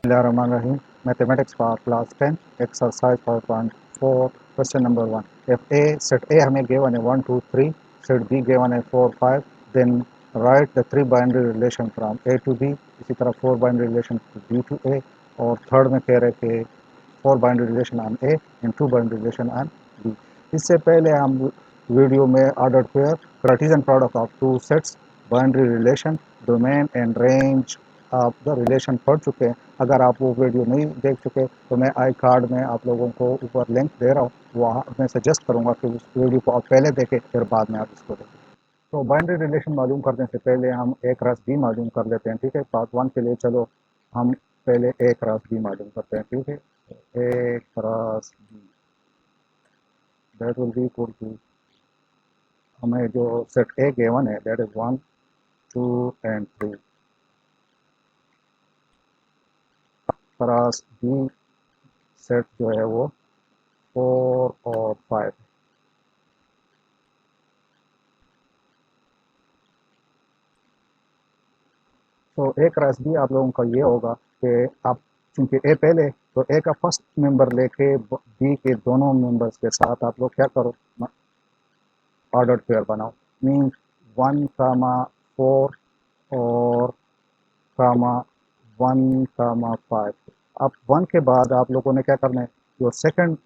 Bismillahirrahmanirrahim. Mathematics for class 10, exercise 5.4, question number 1. If A, set A हमें given है 1, 2, 3, set B given है 4, 5, then write the 3 binary relation from A to B, इसी तरह 4 binary relation to B to A, और third में कह रहे कि 4 binary relation on A and 2 binary relation on B. इससे पहले हम वीडियो में ordered pair, Cartesian product of two sets, binary relation, domain and range आप द रिलेशन पढ़ चुके हैं। अगर आप वो वीडियो नहीं देख चुके तो मैं आई कार्ड में आप लोगों को ऊपर लिंक दे रहा हूँ, वहाँ मैं सजेस्ट करूँगा कि उस वीडियो को आप पहले देखें, फिर बाद में आप इसको देखें। तो बाइनरी रिलेशन मालूम करने से पहले हम ए क्रॉस बी मालूम कर लेते हैं, ठीक है। पार्ट 1 के लिए चलो हम पहले ए क्रॉस बी मालूम करते हैं, ठीक है। A cross B that will be equal to, हमें जो सेट ए गिवन है that is 1, 2 and 3 cross B set जो है वो 4 और 5। तो ए क्रॉस बी आप लोगों का ये होगा कि आप चूंकि ए पहले, तो ए का फर्स्ट मेंबर लेके बी के दोनों मेंबर्स के साथ आप लोग क्या करो, ऑर्डर्ड पेयर बनाओ। मीन 1, 4 और 1, 5। अब 1 के बाद आप लोगों ने क्या करना है, जो सेकंड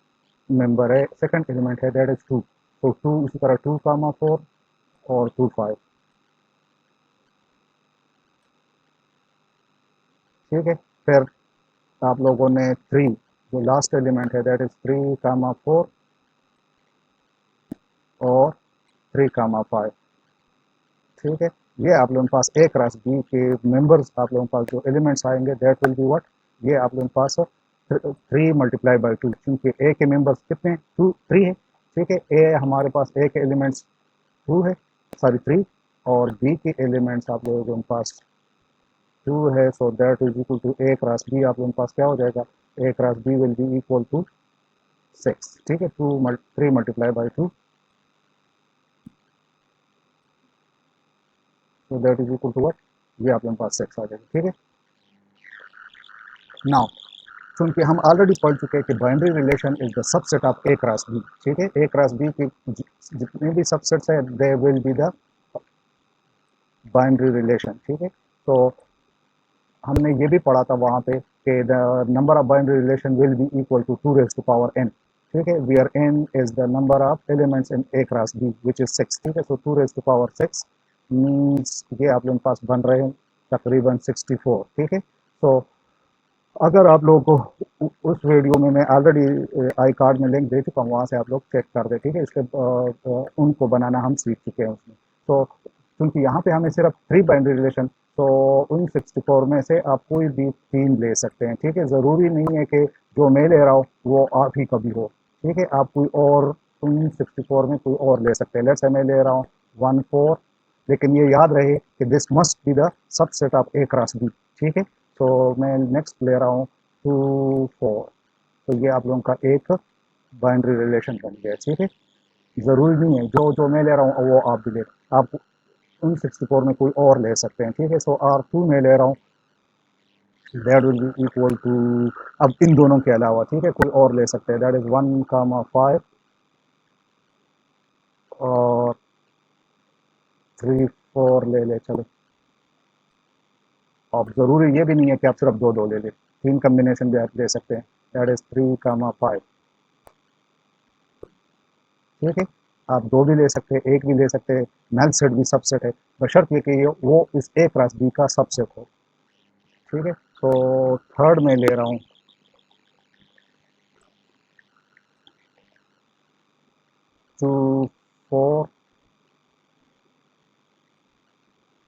मेंबर है, सेकंड एलिमेंट है दैट इज 2, तो 2 इसी तरह 2, 4 और 2, 5, ठीक है। फिर आप लोगों ने 3, जो लास्ट एलिमेंट है दैट इज 3, 4 और 3, 5, ठीक है। ये आप लोगों के पास ए क्रॉस बी के मेंबर्स, आप लोगों के पास जो एलिमेंट्स आएंगे दैट विल बी व्हाट, ये आप लोगों के पास 3 × 2, क्योंकि ए के मेंबर्स कितने, 3 है, ठीक है। ए हमारे पास ए के एलिमेंट्स 2 है, सॉरी 3, और बी के एलिमेंट्स आप लोगों के पास 2 है, so that is equal to A cross B आप लोगों के पास क्या हो जाएगा, A cross B will be equal to 6, ठीक है। 3 × 2, so that is equal to what, ये आप लोगों के पास 6 आ जाएगा, ठीक है। नाउ क्योंकि हम ऑलरेडी पढ़ चुके हैं कि binary relation is the subset of A cross B, ठीक है। ए क्रॉस बी के जितने भी सबसेट्स है they will be the binary relation, ठीक है। तो हमने ये भी पढ़ा था वहाँ पे कि the number of binary relation will be equal to 2 raised to power n, ठीक है। Where n is the number of elements in A cross B which is 6, ठीक है। So 2 raised to power 6 means ये आप लोगों के पास बन रहे हैं तकरीबन 64, ठीक है। तो अगर आप लोगों को उस वीडियो में मैं ऑलरेडी आई कार्ड में लिंक दे चुका हूँ, वहाँ से आप लोग चेक कर दे, ठीक है। इसके उनको बनाना हम सीख चुके हैं उसमें। तो क्योंकि यहाँ पे हमें सिर्फ 3 बाइनरी रिलेशन, तो उन 64 में से आप कोई भी 3 ले सकते हैं, ठीक है। ज़रूरी नहीं है कि जो मैं ले रहा हूँ वो आप ही कभी हो, ठीक है। आप कोई और उन 64 में कोई और ले सकते हैं। लेट्स से मैं ले रहा हूँ 1, 4, लेकिन ये याद रहे कि this must be the subset of A cross B, ठीक है। तो मैं नेक्स्ट ले रहा हूँ 2, 4, तो ये आप लोगों का एक बाइनरी रिलेशन बन गया, ठीक है। ज़रूरी नहीं है जो जो मैं ले रहा हूँ वो आप भी ले, आप उन 64 में कोई और ले सकते हैं, ठीक है। सो R2 में ले रहा हूँ that will be equal to, अब इन दोनों के अलावा, ठीक है, कोई और ले सकते हैं दैट इज 1, 5 और 3, 4 ले ले चलो। अब ज़रूरी ये भी नहीं है कि आप सिर्फ दो दो ले लें, 3 कम्बिनेशन भी आप ले सकते हैं दैट इज 3, 5, ठीक है। आप 2 भी ले सकते हैं, 1 भी ले सकते हैं, नल सेट भी सबसेट है, बशर्ते कि वो इस ए क्रॉस बी का सबसेट हो, ठीक है। तो थर्ड में ले रहा हूँ 2, 4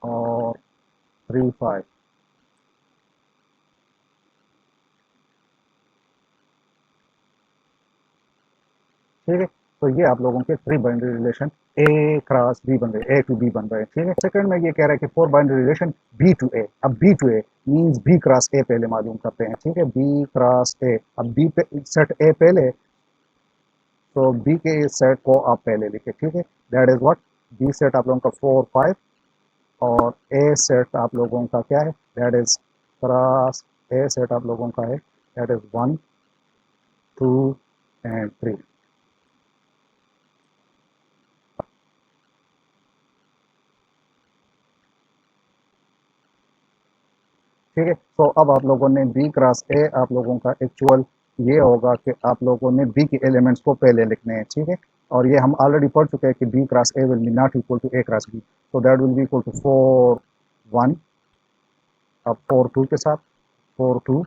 और 3, 5, ठीक है। तो ये आप लोगों के 3 बाइनरी रिलेशन ए क्रॉस बी बन रहे, ए टू बी बन रहे हैं, ठीक है। सेकंड में ये कह रहा है कि 4 binary relation B to A. अब B to A means B cross A पहले मालूम करते हैं, ठीक है। बी क्रॉस ए, अब बी पे सेट ए पहले, तो बी के इस सेट को आप पहले लिखे, ठीक है। That is what, B set आप लोगों का 4, 5 और ए सेट आप लोगों का क्या है that is cross A set आप लोगों का है दैट इज 1 2 एंड 3। ठीक है, तो अब आप लोगों ने बी क्रॉस ए आप लोगों का एक्चुअल ये होगा कि आप लोगों ने बी के एलिमेंट्स को पहले लिखने हैं। ठीक है, और ये हम ऑलरेडी पढ़ चुके हैं कि B cross A will be not equal to A cross B, तो that will be equal to 4 1, अब 4 2 के साथ 4 2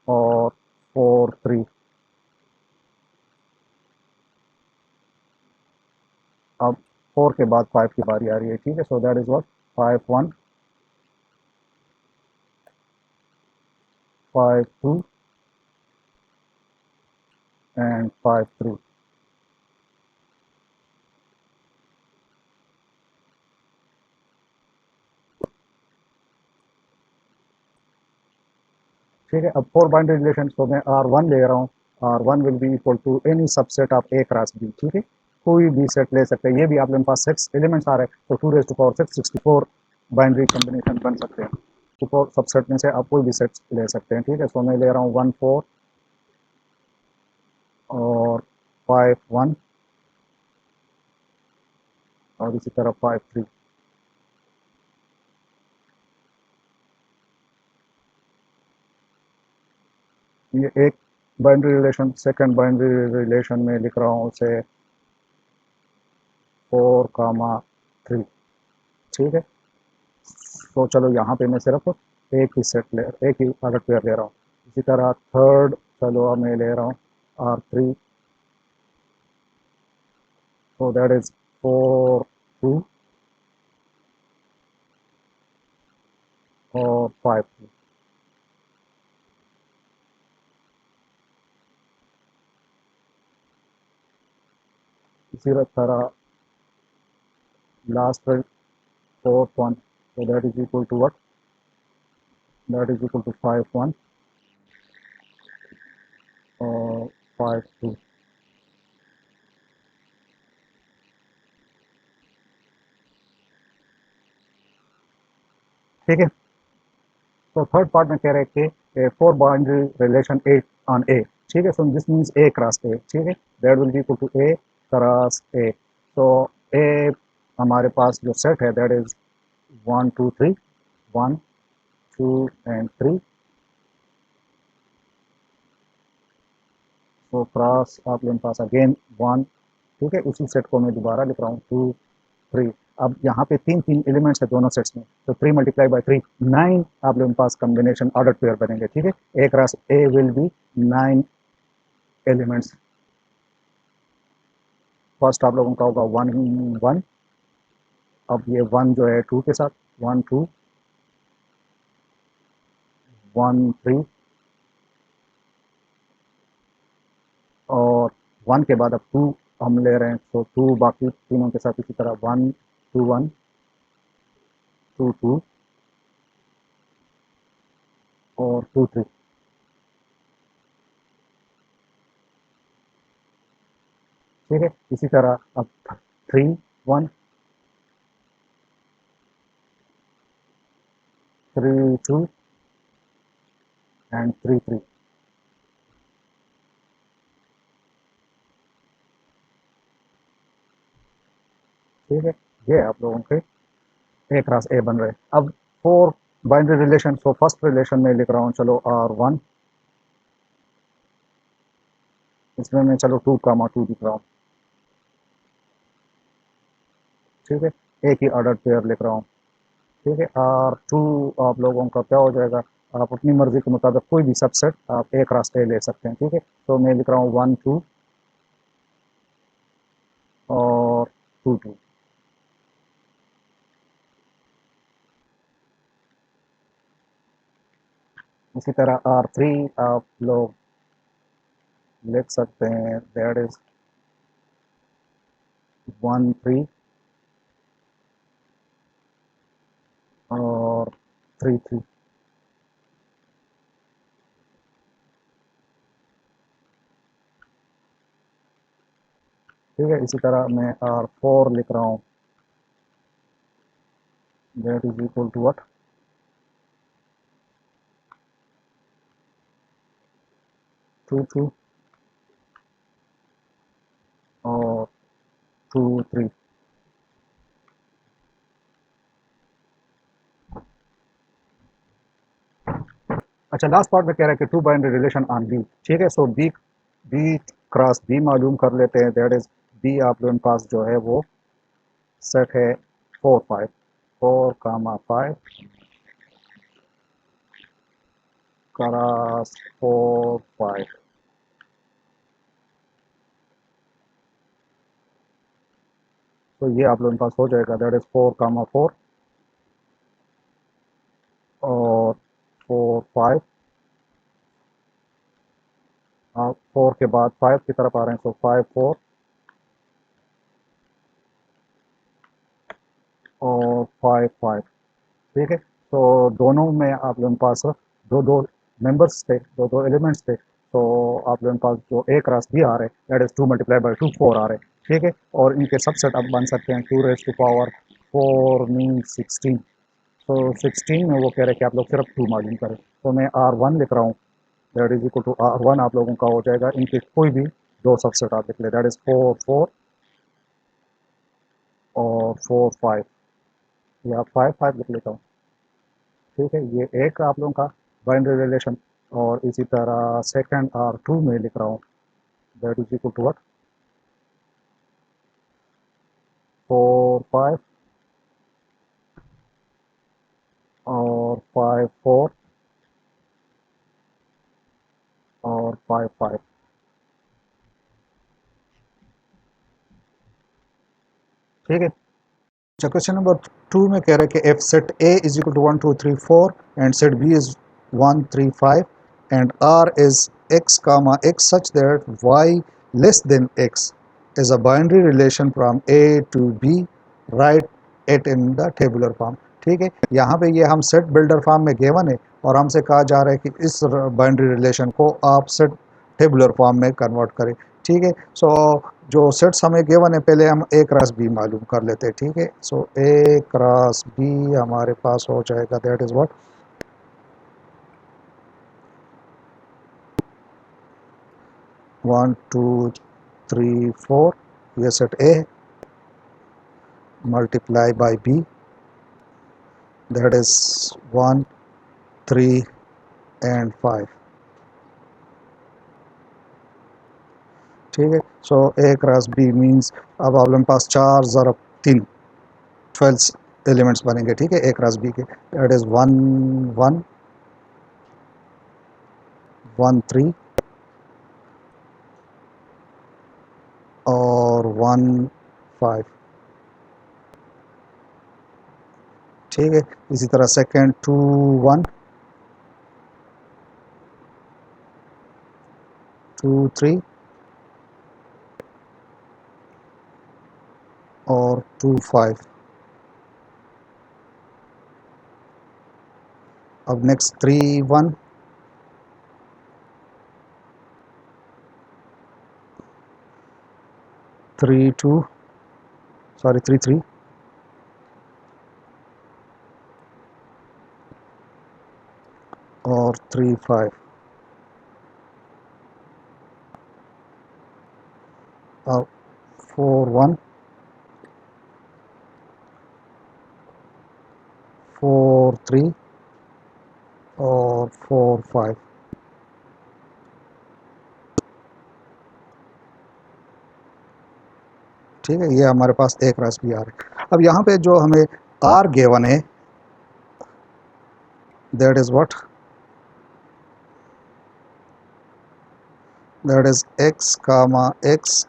और 4 3। अब 4 के बाद 5 की बारी आ रही है। ठीक है, so that is what 5 1 5 2 and 5 3। ठीक है, अब 4 बाइनरी रिलेशन, तो मैं R1 ले रहा हूँ। R1 will be equal to any subset of A cross B. ठीक है, कोई भी सेट ले सकते हैं, ये भी आप लोगों के पास 6 एलिमेंट्स आ रहे हैं, तो 2 raise to power 6 64 binary combination बन सकते हैं। 64 सबसेट में से आप कोई भी सेट ले सकते हैं। ठीक है, सो मैं ले रहा हूँ 1 4 और 5 1 और इसी तरह 5 3। ये एक binary relation. Second binary relation में लिख रहा हूँ उसे 4 कामा 3। ठीक है, तो चलो यहाँ पे मैं सिर्फ एक ही अदर पेयर ले रहा हूँ। इसी तरह थर्ड, चलो अब मैं ले रहा हूँ R3, so that is 4 2 और 5 2। इसी तरह last fourth one, so that is equal to what, that is equal to 5 1 और 5 2। ठीक है, तो थर्ड पार्ट में कह रहे हैं कि 4 boundary relation A on A. ठीक है, so this means A cross A. ठीक है, that will be equal to A cross A. तो ए हमारे पास जो सेट है दैट इज 1 2 3 1 2 एंड 3। तो क्रॉस आप लोगों के पास अगेन 1। ठीक है, उसी सेट को मैं दोबारा लिख रहा हूँ 2 3। अब यहाँ पे तीन तीन एलिमेंट्स है दोनों सेट्स में, तो 3 मल्टीप्लाई बाई 3 9 आप लोगों के पास कॉम्बिनेशन ऑर्डर पेयर बनेंगे। ठीक है, A cross A will be 9 elements. First आप लोगों का होगा 1 1, अब ये 1 जो है 2 के साथ 1 2 1 3 और 1 के बाद अब 2 हम ले रहे हैं, तो 2 बाकी तीनों के साथ इसी तरह 1 2 1 2 2 और 2 3। ठीक है, इसी तरह अब 3 1 3 2 एंड 3 3। ठीक है, ये आप लोगों के ए क्रॉस ए बन रहे। अब 4 बाइनरी रिलेशन, तो फर्स्ट रिलेशन में लिख रहा हूँ चलो R1, इसमें मैं चलो 2 कामा 2 लिख रहा हूँ। ठीक है, एक ही ऑर्डर पेयर लिख रहा हूँ। ठीक है, R2 आप लोगों का क्या हो जाएगा, आप अपनी मर्जी के मुताबिक कोई भी सबसेट आप एक रास्ते ले सकते हैं। ठीक है, तो मैं लिख रहा हूँ 1 2 और 2 2। इसी तरह R3 आप लोग लिख सकते हैं दैट इज 1 3 और 3 3। ठीक है, इसी तरह मैं R4 लिख रहा हूँ that is equal to what 2 2 और 2 3। अच्छा, लास्ट पार्ट में कह रहा है कि two binary relation on B. ठीक है, so B B cross B मालूम कर लेते हैं। दैट इज बी आप लोगों के पास जो है वो सेट है 4 5, 4 5 क्रॉस 4 5। तो ये आप लोगों के पास हो जाएगा। दैट इज 4 4 और 4 5। आप 4 के बाद 5 की तरफ आ रहे हैं, सो 5 4 और 5 5। ठीक है, तो दोनों में आप लोगों के पास दो दो मेंबर्स थे, दो दो एलिमेंट्स थे। तो आप लोगों के पास जो एक रास भी आ रहे हैं, दैट इज 2 मल्टीप्लाई बाई 2 4 आ रहे हैं। ठीक है, और इनके सबसेट अब बन सकते हैं 2 रेज टू पावर 4 मीन 16। तो 16 में वो कह रहे हैं कि आप लोग सिर्फ 2 मालूम करें। तो मैं R1 लिख रहा हूँ। That is equal to R1 आप लोगों का हो जाएगा, इनके कोई भी दो सबसेट आप लिख ले। दैट इज 4 4 और 4 5, या 5 5 लिख लेता हूँ। ठीक है, ये एक आप लोगों का बाइनरी रिलेशन। और इसी तरह सेकंड R2 में लिख रहा हूँ। That is equal to what, 4 5 और 5 4 और 5 5। ठीक है, अच्छा, क्वेश्चन नंबर 2 में कह रहे हैं कि if set A is equal to 1 2 3 4 and set B is 1 3 5 and R is x comma x such that y less than x is a binary relation from A to B, write it in the tabular form। ठीक है, यहाँ पे ये हम set builder form में given है और हमसे कहा जा रहा है कि इस बाइनरी रिलेशन को आप सेट टेबुलर फॉर्म में कन्वर्ट करें। ठीक है, सो जो सेट्स हमें गिवन है, पहले हम ए क्रॉस बी मालूम कर लेते हैं। ठीक है, सो ए क्रॉस बी हमारे पास हो जाएगा। दैट इज व्हाट, 1 2 3 4, ये सेट A multiply by B, that is 1 3 and 5। ठीक है, so A cross B means अब आप लोगों के पास 4 ज़रब 3 12 एलिमेंट्स बनेंगे। ठीक है, ए क्रॉस बी के, दैट इज 1 1 1 3 और 1 5। ठीक है, इसी तरह सेकेंड 2 1 2 3 और 2 5। अब नेक्स्ट 3 1 3 2 सॉरी 3 3 और 3 5। अब 4 1 4 3 और 4 5। ठीक है, ये हमारे पास एक क्रॉस बी आर है। अब यहाँ पे जो हमें आर गिवन है, that is what, that is x comma x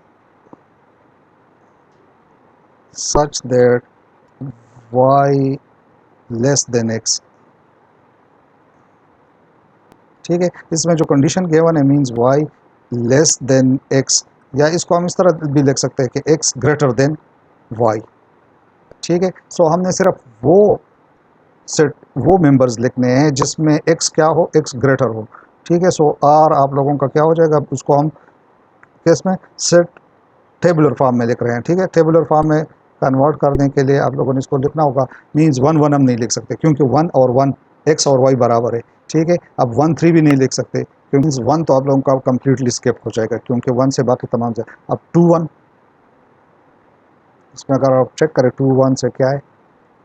such that y less than x। ठीक है, इसमें जो कंडीशन गिवन है means y less than x, या इसको हम इस तरह भी लिख सकते हैं कि x ग्रेटर देन y। ठीक है, सो हमने सिर्फ वो सेट वो मेंबर्स लिखने हैं जिसमें x क्या हो, x ग्रेटर हो। ठीक है, सो r आप लोगों का क्या हो जाएगा, उसको हम केस में सेट टेबुलर फॉर्म में लिख रहे हैं। ठीक है, टेबुलर फॉर्म में कन्वर्ट करने के लिए आप लोगों ने इसको लिखना होगा। मींस 1 1 हम नहीं लिख सकते क्योंकि 1 और 1 एक्स और वाई बराबर है। ठीक है, अब 1 3 भी नहीं लिख सकते क्योंकि 1 तो आप लोगों का कम्प्लीटली स्किप हो जाएगा, क्योंकि 1 से बाकी तमाम से। अब 2 1, इसमें अगर आप चेक करें 2 1 से क्या है,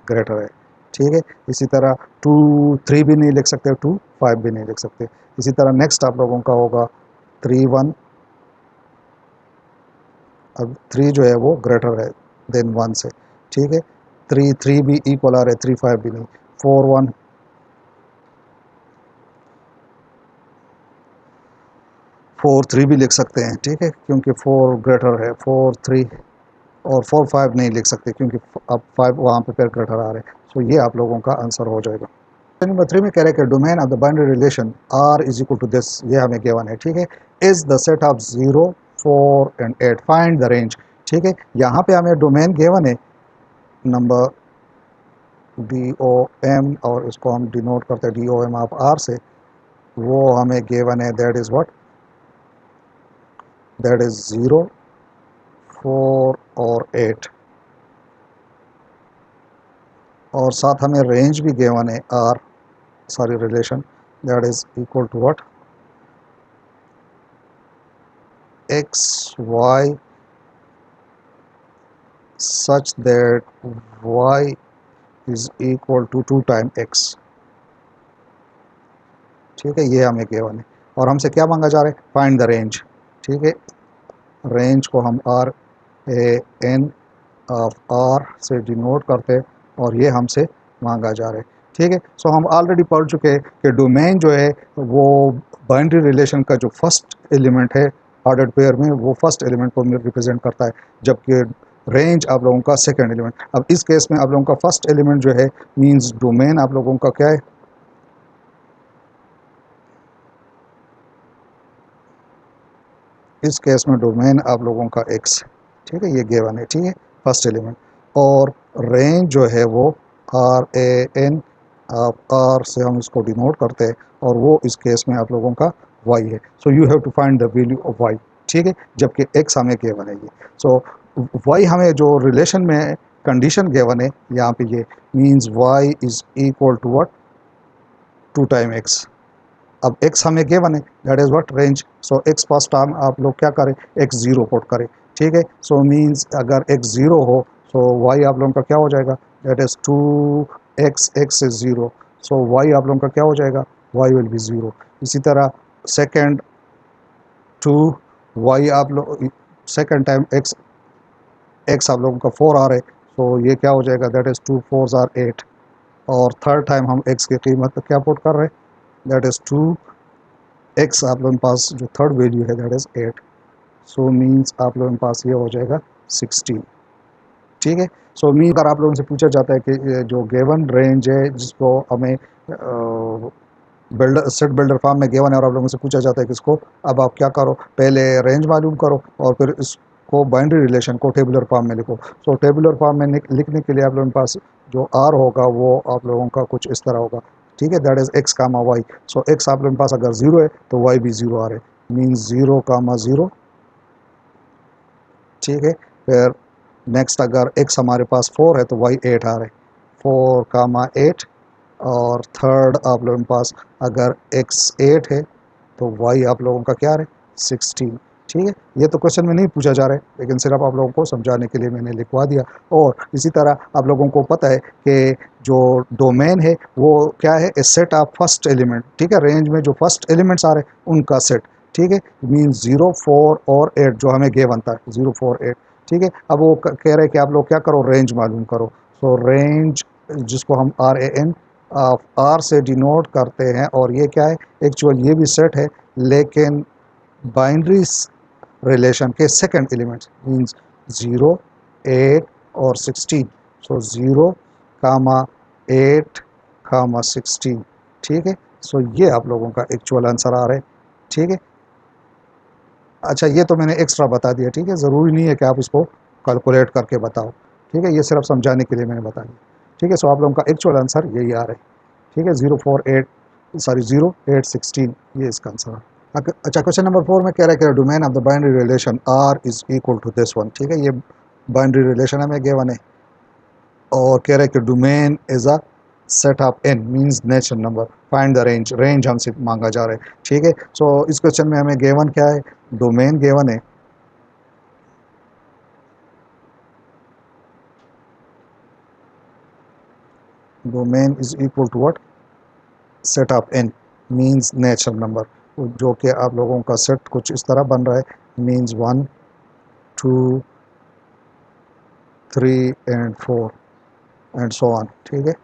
ग्रेटर है, ठीक है। इसी तरह 2 3 भी नहीं लिख सकते, 2 5 भी नहीं लिख सकते। इसी तरह नेक्स्ट आप लोगों का होगा 3 1, अब 3 जो है वो ग्रेटर है देन 1 से, ठीक है। 3 3 भी इक्वल आ रहे, 3 5 भी नहीं। 4 1, 4 3 भी लिख सकते हैं, ठीक है, क्योंकि 4 ग्रेटर है, 4 3, और 4 5 नहीं लिख सकते क्योंकि अब 5 वहाँ पे फिर ग्रेटर आ रहे हैं। सो ये आप लोगों का आंसर हो जाएगा। नंबर 3 में कह रहे हैं कि domain of the binary relation R is equal to this, ये हमें गिवन है, ठीक है। Is the set of 0 4 and 8, find the range, ठीक है। यहाँ पे हमें डोमेन गिवन है नंबर DOM, और इसको हम डिनोट करते हैं DOM ऑफ आर से। वो हमें गिवन है, that is what, that is 0 4 और 8, और साथ हमें रेंज भी गिवन है R, sorry relation, that is equal to what, XY such that y is equal to 2 time x, ठीक है। ये हमें गिवन है, और हमसे क्या मांगा जा रहा है, फाइंड द रेंज, ठीक है। रेंज को हम RAN ऑफ R से डिनोट करते हैं, और ये हमसे मांगा जा रहा है, ठीक है। सो हम ऑलरेडी पढ़ चुके हैं कि डोमेन जो है वो बाइनरी रिलेशन का जो फर्स्ट एलिमेंट है ऑर्डर्ड पेयर में, वो फर्स्ट एलिमेंट को रिप्रेजेंट करता है, जबकि रेंज आप लोगों का सेकंड एलिमेंट। अब इस केस में आप लोगों का फर्स्ट एलिमेंट जो है मींस डोमेन आप लोगों का क्या है, इस केस में डोमेन आप लोगों का x, ठीक है, ये गिवन है, ठीक है, फर्स्ट एलिमेंट। और रेंज जो है वो RAN आप R से हम इसको डिनोट करते हैं, और वो इस केस में आप लोगों का y है। So you have to find the value of y, ठीक है, जबकि x हमें गिवन है ये। सो y हमें जो रिलेशन में कंडीशन गिवन है यहाँ पे, ये means y is equal to what, 2 time x। अब x हमें गिवन है, that is what, range. So x first time आप लोग क्या करें, x0 पुट करें, ठीक है। सो मीन्स अगर x0 हो तो y आप लोगों का क्या हो जाएगा, that is 2x, x is 0, so y आप लोगों का क्या हो जाएगा, y विल बी 0। इसी तरह सेकेंड 2 y आप लोग, सेकेंड टाइम x आप लोगों का 4 आ रहे, तो ये क्या हो जाएगा, दैट इज 2 4 आर 8, और थर्ड टाइम हम x की कीमत क्या पुट कर रहे हैं, दैट इज 2 x आप लोगों के पास जो थर्ड वैल्यू है दैट इज 8, सो मीन्स आप लोगों के पास ये हो जाएगा 16, ठीक है। सो मीन अगर आप लोगों से पूछा जाता है कि जो गिवन रेंज है जिसको हमें बिल्डर सेट बिल्डर फार्म में गिवन है, और आप लोगों से पूछा जाता है कि इसको अब आप क्या करो, पहले रेंज मालूम करो और फिर इसको बाइनरी रिलेशन को टेबुलर फॉर्म में लिखो। सो टेबुलर फॉर्म में लिखने के लिए आप लोगों के पास जो आर होगा वो आप लोगों का कुछ इस तरह होगा, ठीक है, that is x comma y. So x आप लोगों के पास अगर 0 है तो वाई भी 0 आ रहे, मीन्स 0 कामा 0, ठीक है। फिर नेक्स्ट अगर एक्स हमारे पास 4 है तो वाई 8 आ रहे, 4 कामा 8, और थर्ड आप लोगों के पास अगर एक्स 8 है तो वाई आप लोगों का क्या है, 16, ठीक है। ये तो क्वेश्चन में नहीं पूछा जा रहा है, लेकिन सिर्फ आप लोगों को समझाने के लिए मैंने लिखवा दिया। और इसी तरह आप लोगों को पता है कि जो डोमेन है वो क्या है, ए सेट ऑफ फर्स्ट एलिमेंट, ठीक है, रेंज में जो फर्स्ट एलिमेंट्स आ रहे हैं उनका सेट, ठीक है, मीन्स 0 4 और 8 जो हमें गे बनता है 0 4 8, ठीक है। अब वो कह रहे हैं कि आप लोग क्या करो, रेंज मालूम करो। सो रेंज जिसको हम RAN आर से डिनोट करते हैं, और ये क्या है, एक्चुअल ये भी सेट है, लेकिन बाइनरी रिलेशन के सेकंड एलिमेंट्स मींस 0 8 और 16, सो 0 कामा 8 कामा 16, ठीक है। सो ये आप लोगों का एक्चुअल आंसर आ रहा है, ठीक है। अच्छा ये तो मैंने एक्स्ट्रा बता दिया, ठीक है, ज़रूरी नहीं है कि आप इसको कैलकुलेट करके बताओ, ठीक है, ये सिर्फ समझाने के लिए मैंने बता दिया, ठीक है। सो आप लोगों का एक्चुअल आंसर यही आ रहा है, ठीक है, 0 4 8, सॉरी 0 8 16, ये इसका आंसर है। अच्छा क्वेश्चन नंबर 4 में कह रहा है कि domain of the binary relation R is equal to this one, ठीक है, ये बाइनरी रिलेशन हमें गिवन है, और कह रहा है कि domain is a set of N means natural number, find the range, range हमसे मांगा जा रहा है, ठीक है। सो इस क्वेश्चन में हमें गिवन क्या है, डोमेन गिवन है, domain is equal to what, set of N means natural number, जो कि आप लोगों का सेट कुछ इस तरह बन रहा है, means 1 2 3 and 4 and so on, ठीक है,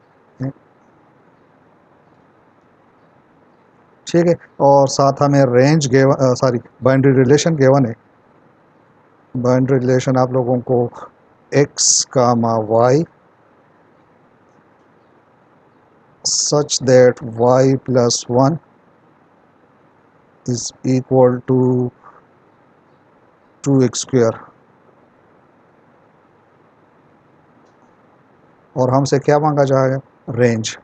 ठीक है। और साथ हमें range given, sorry boundary relation given है, बाउंड्री रिलेशन आप लोगों को x comma y such that y plus 1 is equal to 2x square, और हमसे क्या मांगा जाएगा, रेंज,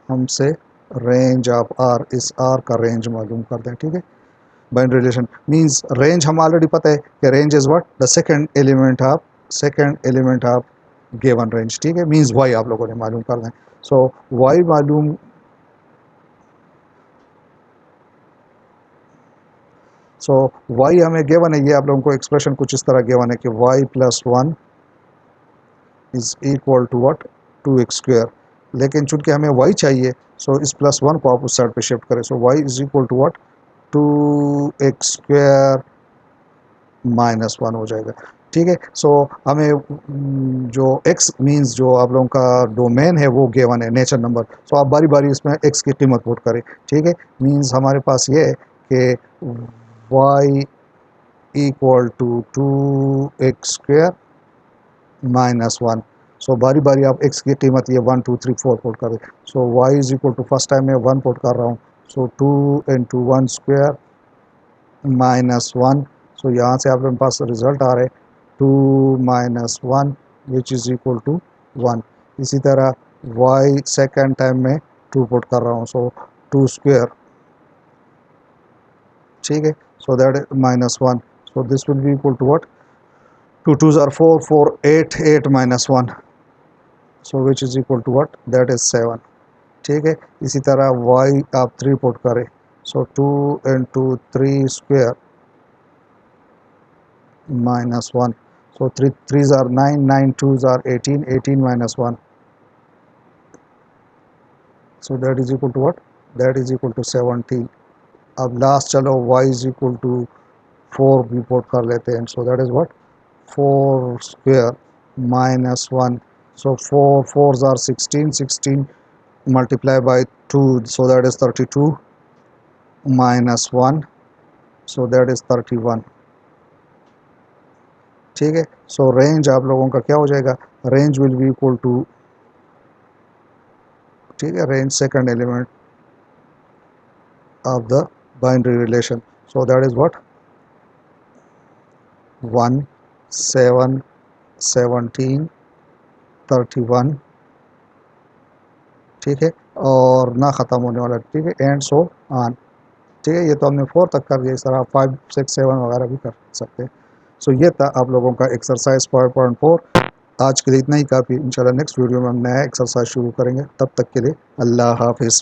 हमसे रेंज ऑफ आर, इस आर का रेंज मालूम कर दें, ठीक है। बाउंड्री रिलेशन मींस रेंज हम ऑलरेडी पता है कि range is what, the second element of given range, ठीक है, मींस वाई आप लोगों ने मालूम कर दें। सो वाई मालूम, सो वाई हमें गिवन है, ये आप लोगों को एक्सप्रेशन कुछ इस तरह गिवन है कि y plus 1 is equal to what, 2x square, लेकिन चूंकि हमें y चाहिए, सो इस प्लस 1 को आप उस साइड पे शिफ्ट करें, so y is equal to what, 2x square minus 1 हो जाएगा, ठीक है। सो हमें जो x मींस जो आप लोगों का डोमेन है वो गिवन है, नेचर नंबर, सो आप बारी बारी इसमें x की कीमत पुट करें, ठीक है। मींस हमारे पास ये है कि y equal to 2x square minus 1, so बारी बारी आप x की कीमत ये 1 2 3 4 पुट करें, so y is equal to, first time मैं 1 पुट कर रहा हूँ, so 2 into 1 square minus 1, so यहाँ से आपके पास रिजल्ट आ रहा है 2 minus 1 which is equal to 1। इसी तरह y सेकेंड टाइम में 2 पुट कर रहा हूँ, सो 2 स्क्वायर, ठीक है, so that minus 1, so this will be equal to what, 2 2s are 4 4 8 8 minus 1, so which is equal to what, that is 7, ठीक है। इसी तरह y आप 3 पुट करें, so 2 into 3 square minus 1, so 3 3s are 9 9 2s are 18 18 minus 1, so that is equal to what, that is equal to 17। अब last चलो y is equal to 4 भी put कर लेते हैं, so that is what, 4 square minus 1, so 4 4s are 16 16 multiply by 2, so that is 32 minus 1, so that is 31, ठीक है। सो range आप लोगों का क्या हो जाएगा, range will be equal to, ठीक है, range second element of the binary relation, so that is what, 1 7 17 31, ठीक है, और ना ख़त्म होने वाला, ठीक है, एंड सो ऑन, ठीक है। ये तो हमने 4 तक कर दिया, इस तरह आप 5 6 7 वगैरह भी कर सकते हैं। सो ये था आप लोगों का एक्सरसाइज 5.4। आज के लिए इतना ही काफ़ी, इंशाल्लाह नेक्स्ट वीडियो में हम नया एक्सरसाइज शुरू करेंगे, तब तक के लिए अल्लाह हाफिज़।